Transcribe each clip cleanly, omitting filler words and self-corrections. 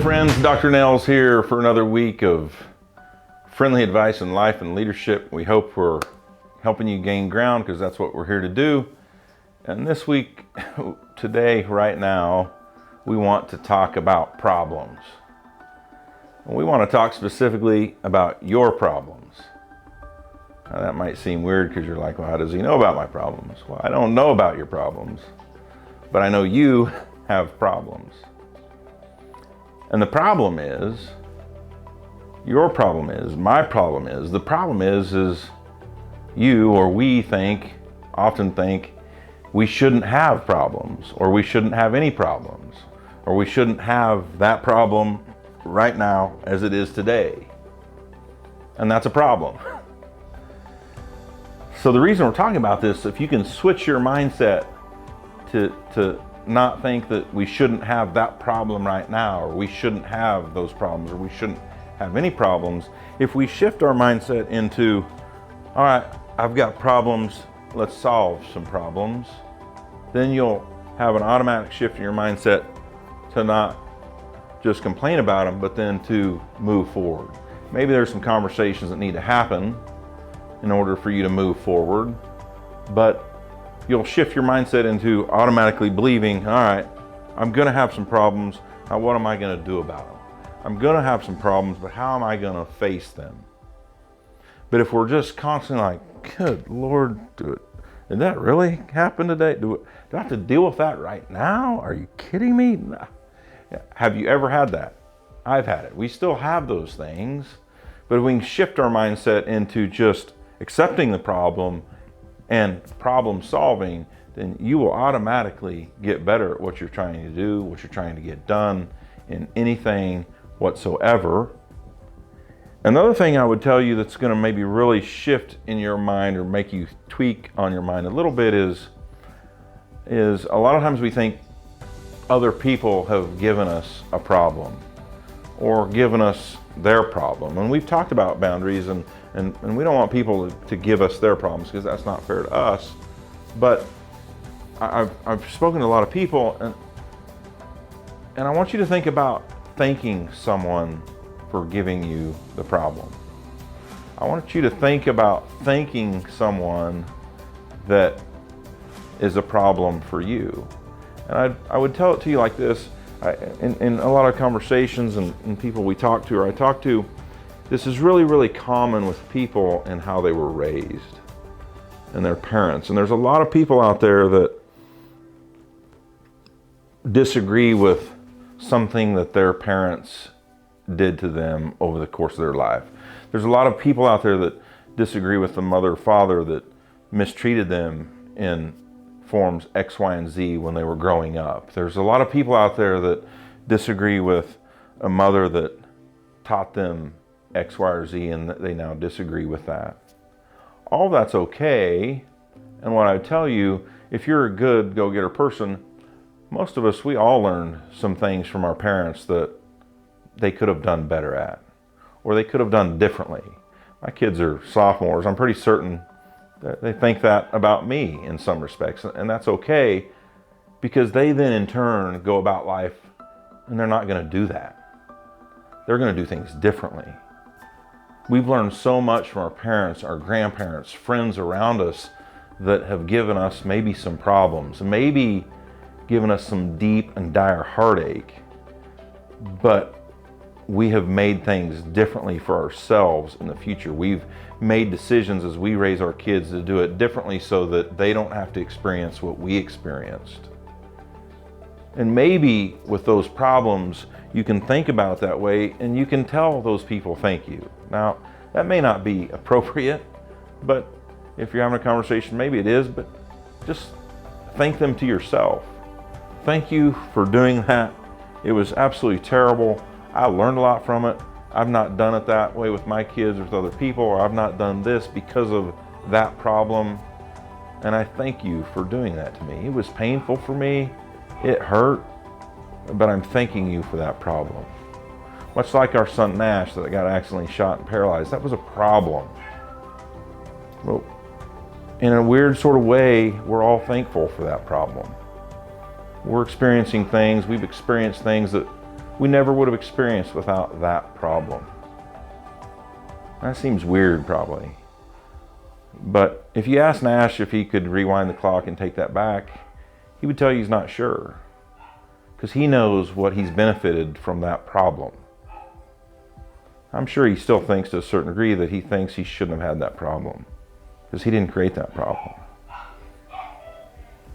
friends, Dr. Nels here for another week of friendly advice in life and leadership. We hope we're helping you gain ground because that's what we're here to do. And this week, today, right now, we want to talk about problems. And we want to talk specifically about your problems. Now that might seem weird because you're like, well, how does he know about my problems? Well, I don't know about your problems, but I know you have problems. And the problem is, your problem is, my problem is, the problem is you or we often think we shouldn't have problems, or we shouldn't have any problems, or we shouldn't have that problem right now as it is today. And that's a problem. So the reason we're talking about this, if you can switch your mindset to not think that we shouldn't have that problem right now, or we shouldn't have those problems, or we shouldn't have any problems. If we shift our mindset into, all right, I've got problems, let's solve some problems, then you'll have an automatic shift in your mindset to not just complain about them, but then to move forward. Maybe there's some conversations that need to happen in order for you to move forward, but you'll shift your mindset into automatically believing, all right, I'm gonna have some problems. Now what am I gonna do about them? I'm gonna have some problems, but how am I gonna face them? But if we're just constantly like, good Lord, did that really happen today? Do I have to deal with that right now? Are you kidding me? No. Have you ever had that? I've had it. We still have those things, but if we can shift our mindset into just accepting the problem and problem solving, then you will automatically get better at what you're trying to do, what you're trying to get done in anything whatsoever. Another thing I would tell you that's going to maybe really shift in your mind or make you tweak on your mind a little bit is a lot of times we think other people have given us a problem or given us their problem. And we've talked about boundaries and we don't want people to give us their problems because that's not fair to us. But I've spoken to a lot of people and I want you to think about thanking someone for giving you the problem. I want you to think about thanking someone that is a problem for you. And I would tell it to you like this. In a lot of conversations and people we talk to or I talk to, this is really, really common with people and how they were raised and their parents. And there's a lot of people out there that disagree with something that their parents did to them over the course of their life. There's a lot of people out there that disagree with the mother or father that mistreated them in forms X, Y, and Z when they were growing up. There's a lot of people out there that disagree with a mother that taught them X, Y, or Z and they now disagree with that. All that's okay. And what I tell you, if you're a good go-getter person, most of us, we all learned some things from our parents that they could have done better at, or they could have done differently. My kids are sophomores. I'm pretty certain that they think that about me in some respects, and that's okay because they then in turn go about life and they're not going to do that. They're going to do things differently. We've learned so much from our parents, our grandparents, friends around us that have given us maybe some problems, maybe given us some deep and dire heartache, but we have made things differently for ourselves in the future. We've made decisions as we raise our kids to do it differently so that they don't have to experience what we experienced. And maybe with those problems, you can think about it that way and you can tell those people thank you. Now, that may not be appropriate, but if you're having a conversation, maybe it is, but just thank them to yourself. Thank you for doing that. It was absolutely terrible. I learned a lot from it. I've not done it that way with my kids or with other people, or I've not done this because of that problem. And I thank you for doing that to me. It was painful for me. It hurt, but I'm thanking you for that problem. Much like our son Nash that got accidentally shot and paralyzed, that was a problem. Well, in a weird sort of way, we're all thankful for that problem. We're experiencing things, we've experienced things that we never would have experienced without that problem. That seems weird probably. But if you ask Nash if he could rewind the clock and take that back, he would tell you he's not sure. Because he knows what he's benefited from that problem. I'm sure he still thinks to a certain degree that he thinks he shouldn't have had that problem. Because he didn't create that problem.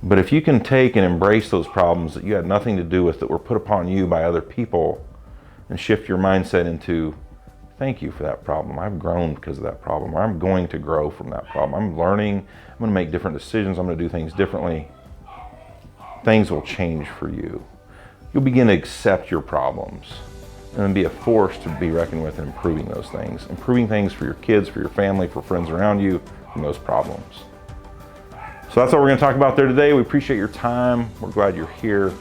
But if you can take and embrace those problems that you had nothing to do with, that were put upon you by other people, and shift your mindset into, thank you for that problem. I've grown because of that problem. I'm going to grow from that problem. I'm learning. I'm going to make different decisions. I'm going to do things differently. Things will change for you. You'll begin to accept your problems and then be a force to be reckoned with in improving those things. Improving things for your kids, for your family, for friends around you, and those problems. So that's what we're going to talk about there today. We appreciate your time. We're glad you're here.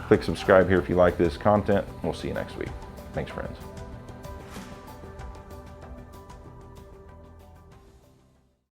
Click subscribe here if you like this content. We'll see you next week. Thanks, friends.